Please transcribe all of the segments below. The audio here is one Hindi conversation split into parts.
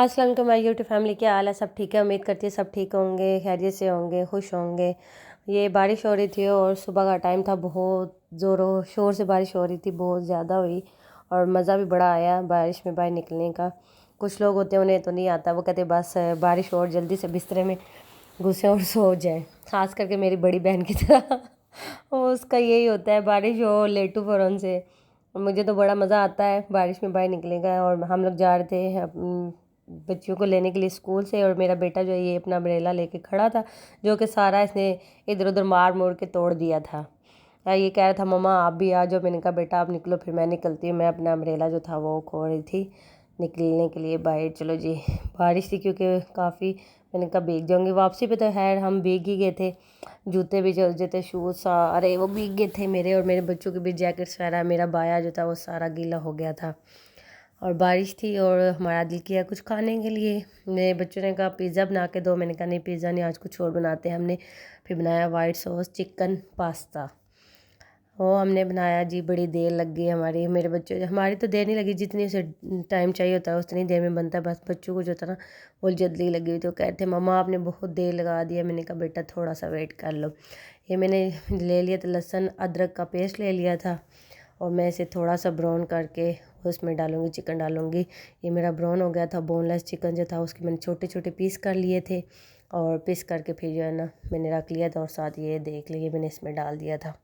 अस्सलाम वालेकुम माय यूट्यूब फैमिली, क्या हाल है? सब ठीक है? उम्मीद करती है सब ठीक होंगे, खैरियत से होंगे, खुश होंगे। ये बारिश हो रही थी और सुबह का टाइम था, बहुत ज़ोरों शोर से बारिश हो रही थी, बहुत ज़्यादा हुई और मज़ा भी बड़ा आया बारिश में बाहर निकलने का। कुछ लोग होते हैं उन्हें तो नहीं आता, वो कहते बस बारिश हो और जल्दी से बिस्तरे में घुसे और सो जाए, ख़ास करके मेरी बड़ी बहन की तरह उसका यही होता है, बारिश हो लेटू फ़ौरन से। मुझे तो बड़ा मज़ा आता है बारिश में बाहर निकलने का। और हम लोग जा रहे थे बच्चियों को लेने के लिए स्कूल से, और मेरा बेटा जो है ये अपना अम्ब्रेला लेके खड़ा था, जो कि सारा इसने इधर उधर मार मोड़ के तोड़ दिया था। ये कह रहा था मम्मा आप भी आ जाओ। मैंने कहा बेटा आप निकलो फिर मैं निकलती हूँ। मैं अपना अम्ब्रेला जो था वो खो रही थी निकलने के लिए बाहर। चलो जी, बारिश थी क्योंकि काफ़ी, मैंने कहा भीग जाऊँगी। वापसी पे तो खैर हम भीग ही गए थे, जूते भी जो थे शूज़ सारे वो भीग गए थे मेरे, और मेरे बच्चों के भी जैकेट्स वगैरह। मेरा बाया जो था वो सारा गीला हो गया था और बारिश थी और हमारा दिल किया कुछ खाने के लिए। मेरे बच्चों ने कहा पिज़्ज़ा बना के दो। मैंने कहा नहीं पिज़्ज़ा नहीं, आज कुछ और बनाते हैं। हमने फिर बनाया वाइट सॉस चिकन पास्ता, वो हमने बनाया जी। बड़ी देर लग गई हमारी, मेरे बच्चों, हमारी तो देर नहीं लगी, जितनी उसे टाइम चाहिए होता है उतनी देर में बनता है। बस बच्चों को जो था ना वो जल्दी लगी हुई, तो कहते मम्मा आपने बहुत देर लगा दिया। मैंने कहा बेटा थोड़ा सा वेट कर लो। ये मैंने ले लिया था लहसुन अदरक का पेस्ट ले लिया था, और मैं इसे थोड़ा सा ब्राउन करके उसमें डालूँगी, चिकन डालूँगी। ये मेरा ब्राउन हो गया था। बोनलेस चिकन जो था उसके मैंने छोटे छोटे पीस कर लिए थे, और पीस करके फिर जो है ना मैंने रख लिया था। और साथ ये देख लिए मैंने इसमें डाल दिया था।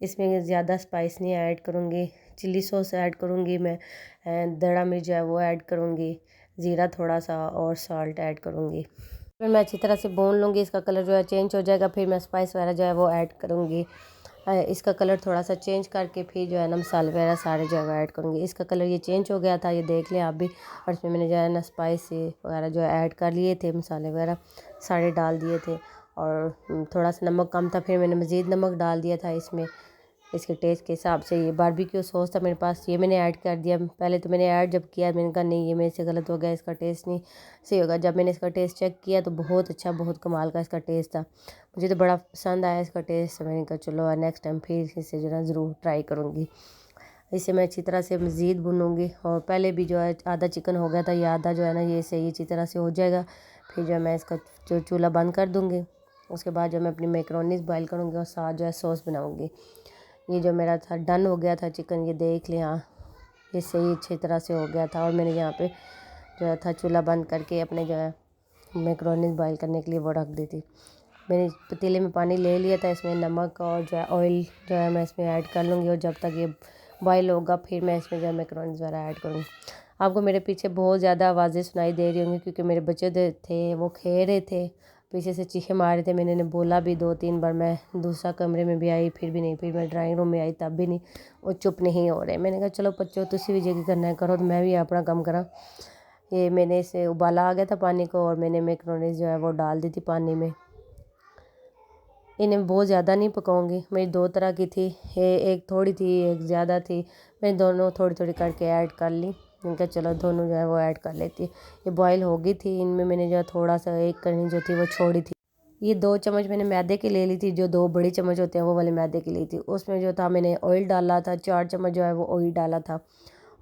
इसमें ज़्यादा स्पाइस नहीं ऐड करूँगी, चिल्ली सॉस ऐड करूँगी मैं, दड़ा मिर्च जो है वो ऐड करूँगी, ज़ीरा थोड़ा सा और साल्ट ऐड करूँगी। फिर मैं अच्छी तरह से भून लूँगी। इसका कलर जो है चेंज हो जाएगा, फिर मैं स्पाइस वगैरह जो है वो ऐड करूँगी। इसका कलर थोड़ा सा चेंज करके फिर जो है ना मसाले वगैरह सारे जो है वो ऐड करूँगी। इसका कलर ये चेंज हो गया था, ये देख लें आप भी। और इसमें मैंने जो है ना स्पाइस वगैरह जो है ऐड कर लिए थे, मसाले वगैरह सारे डाल दिए थे। और थोड़ा सा नमक कम था, फिर मैंने मज़ीद नमक डाल दिया था इसमें इसके टेस्ट के हिसाब से। ये बारबेक्यू सॉस था मेरे पास, ये मैंने ऐड कर दिया। पहले तो मैंने ऐड जब किया मैंने कहा नहीं ये मेरे से गलत हो गया, इसका टेस्ट नहीं सही होगा। जब मैंने इसका टेस्ट चेक किया तो बहुत अच्छा, बहुत कमाल का इसका टेस्ट था। मुझे तो बड़ा पसंद आया इसका टेस्ट। मैंने कहा चलो नेक्स्ट टाइम फिर इसे जो है ज़रूर ट्राई करूँगी। इसे मैं अच्छी तरह से मज़ीद भूनूँगी। और पहले भी जो है आधा चिकन हो गया था, ये आधा जो है ना ये सही अच्छी तरह से हो जाएगा। फिर जो है मैं इसका जो चूल्हा बंद कर दूँगी। उसके बाद जो मैं अपनी मैकरोनीज़ बॉयल करूँगी और साथ जो है सॉस बनाऊँगी। ये जो मेरा था डन हो गया था चिकन, ये देख लें। हाँ ये सही अच्छी तरह से हो गया था। और मैंने यहाँ पे जो है था चूल्हा बंद करके अपने जो है मैकरोनीज़ बॉयल करने के लिए वो रख दी थी। मैंने पतीले में पानी ले लिया था, इसमें नमक और जो है ऑयल जो है मैं इसमें ऐड कर लूँगी। और जब तक ये बॉयल होगा फिर मैं इसमें जो है मैकरोनीज़ वगैरह ऐड करूँगी। आपको मेरे पीछे बहुत ज़्यादा आवाज़ें सुनाई दे रही होंगी क्योंकि मेरे बच्चे थे वो खेल रहे थे, पीछे से चीखे मार रहे थे। मैंने बोला भी 2-3 बार, मैं दूसरा कमरे में भी आई फिर भी नहीं, फिर मैं ड्राइंग रूम में आई तब भी नहीं, वो चुप नहीं हो रहे। मैंने कहा चलो बच्चों तुसी भी जगह करना है करो, तो मैं भी अपना काम करा। ये मैंने इसे उबाला आ गया था पानी को, और मैंने मैकरोनीज़ जो है वो डाल दी थी पानी में। इन्हें बहुत ज़्यादा नहीं पकाऊंगी, मेरी 2 तरह की थी, एक थोड़ी थी एक ज़्यादा थी। मैंने दोनों थोड़ी थोड़ी करके ऐड कर ली। इनका चलो दोनों जो है वो ऐड कर लेती। ये बॉयल हो गई थी, इनमें मैंने जो थोड़ा सा एक कढ़ी जो थी वो छोड़ी थी। ये 2 चम्मच मैंने मैदे की ले ली थी, जो 2 बड़ी चम्मच होते हैं वो वाले मैदे की ली थी। उसमें जो था मैंने ऑयल डाला था, 4 चम्मच जो है वो ऑयल डाला था।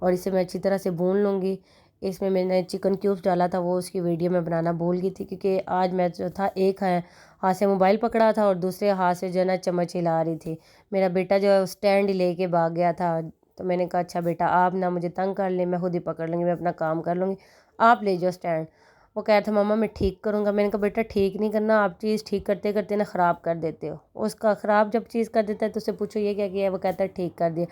और इसे मैं अच्छी तरह से भून लूँगी। इसमें मैंने चिकन क्यूब्स डाला था, वो उसकी वीडियो में बनाना भूल गई थी क्योंकि आज मैं जो था एक हाथ से मोबाइल पकड़ा था और दूसरे हाथ से जो है ना चम्मच हिला रही थी। मेरा बेटा जो है स्टैंड लेके भाग गया था, तो मैंने कहा अच्छा बेटा आप ना मुझे तंग कर ले, मैं खुद ही पकड़ लूँगी, मैं अपना काम कर लूँगी, आप ले जाओ स्टैंड। वो कह रहा था मम्मा मैं ठीक करूँगा। मैंने कहा बेटा ठीक नहीं करना, आप चीज़ ठीक करते करते ना ख़राब कर देते हो। उसका ख़राब जब चीज़ कर देता है तो उससे पूछो ये क्या किया है, वो कहता है ठीक कर दिया।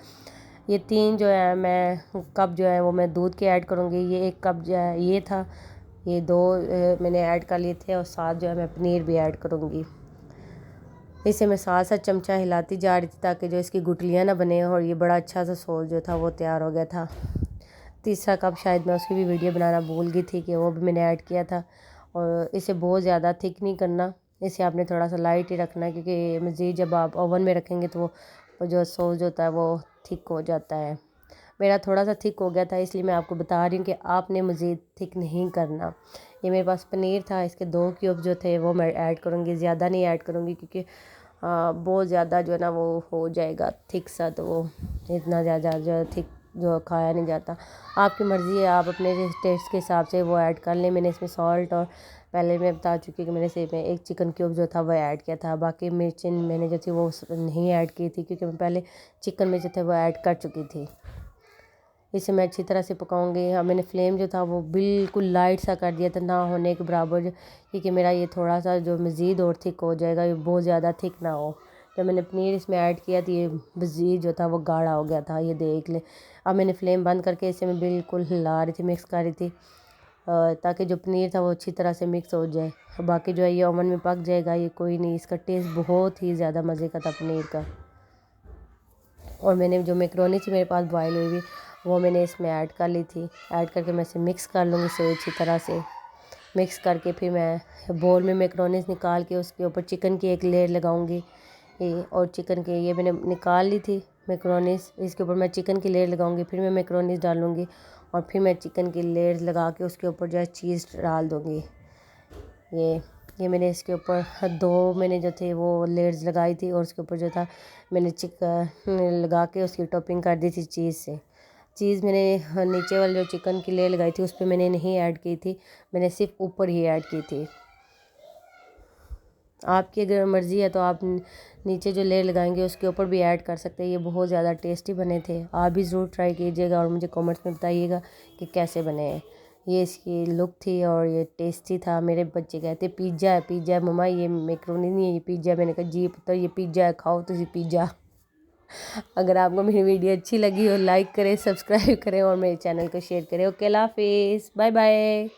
ये 3 जो है मैं कप जो है वो मैं दूध के ऐड करूँगी। ये 1 कप जो है ये था, ये 2 मैंने ऐड कर लिए थे। और साथ जो है मैं पनीर भी ऐड करूँगी। इसे मैं साथ साथ चमचा हिलाती जा रही थी ताकि जो इसकी गुठलियाँ ना बने, और ये बड़ा अच्छा सा सॉस जो था वो तैयार हो गया था। तीसरा कप शायद मैं उसकी भी वीडियो बनाना भूल गई थी कि वो भी मैंने ऐड किया था। और इसे बहुत ज़्यादा थिक नहीं करना, इसे आपने थोड़ा सा लाइट ही रखना है क्योंकि मज़ीद जब आप ओवन में रखेंगे तो वो जो सॉस होता है वो थिक हो जाता है। मेरा थोड़ा सा थिक हो गया था, इसलिए मैं आपको बता रही हूँ कि आपने मज़ीद थिक नहीं करना। ये मेरे पास पनीर था, इसके 2 क्यूब जो थे वो मैं ऐड करूँगी, ज़्यादा नहीं ऐड करूँगी क्योंकि बहुत ज़्यादा जो है ना वो हो जाएगा थिक सा, तो वो इतना ज़्यादा जो है थिक जो खाया नहीं जाता। आपकी मर्ज़ी है, आप अपने टेस्ट के हिसाब से वो ऐड कर लें। मैंने इसमें सॉल्ट और पहले मैं बता चुकी कि मैंने सिर्फ एक चिकन क्यूब जो था वो ऐड किया था, बाकी मिर्चें मैंने जो थी वो नहीं ऐड की थी क्योंकि मैं पहले चिकन में जो थे वो ऐड कर चुकी थी। इसे मैं अच्छी तरह से पकाऊंगी। हाँ, मैंने फ्लेम जो था वो बिल्कुल लाइट सा कर दिया था, ना होने के बराबर, क्योंकि मेरा ये थोड़ा सा जो मज़ीद और थिक हो जाएगा, ये बहुत ज़्यादा थिक ना हो। जब मैंने पनीर इसमें ऐड किया तो ये मज़ीद जो था वो गाढ़ा हो गया था, ये देख ले। अब मैंने फ्लेम बंद करके इसे मैं बिल्कुल हिला रही थी, मिक्स कर रही थी ताकि जो पनीर था वो अच्छी तरह से मिक्स हो जाए। बाकी जो है ये ओवन में पक जाएगा, ये कोई नहीं। इसका टेस्ट बहुत ही ज़्यादा मज़े का था पनीर का। और मैंने जो मैकरोनी थी मेरे पास बॉयल हुई हुई, वो मैंने इसमें ऐड कर ली थी। ऐड करके मैं इसे मिक्स कर लूँगी इसे अच्छी तरह से। मिक्स करके फिर मैं बोल में मैकरोनीस निकाल के उसके ऊपर चिकन की एक लेयर लगाऊंगी। ये और चिकन के ये मैंने निकाल ली थी मैकरोनीस, इसके ऊपर मैं चिकन की लेयर लगाऊंगी, फिर मैं मैकरोनीस डालूंगी और फिर मैं चिकन की लेयर लगा के उसके ऊपर जो है चीज़ डाल दूँगी। ये मैंने इसके ऊपर 2 मैंने जो थे वो लेयर्स लगाई थी और उसके ऊपर जो था मैंने चिकन लगा के उसकी टॉपिंग कर दी थी चीज़ से। चीज़ मैंने नीचे वाली जो चिकन की लेयर लगाई थी उस पर मैंने नहीं ऐड की थी, मैंने सिर्फ ऊपर ही ऐड की थी। आपकी अगर मर्ज़ी है तो आप नीचे जो लेयर लगाएंगे उसके ऊपर भी ऐड कर सकते हैं। ये बहुत ज़्यादा टेस्टी बने थे, आप भी ज़रूर ट्राई कीजिएगा और मुझे कमेंट्स में बताइएगा कि कैसे बने हैं। ये इसकी लुक थी और ये टेस्टी था। मेरे बच्चे कहते पिज़्ज़ा है, पिज़्ज़ा है मम्मा, ये मैकरोनी नहीं है, ये पिज़्ज़ा है। मैंने कहा जी पुत्र ये पिज़्ज़ा है, खाओ तुझे पिज़्ज़ा। अगर आपको मेरी वीडियो अच्छी लगी हो लाइक करें, सब्सक्राइब करें और मेरे चैनल को शेयर करें। ओके, अल्लाह हाफिज़, बाय बाय।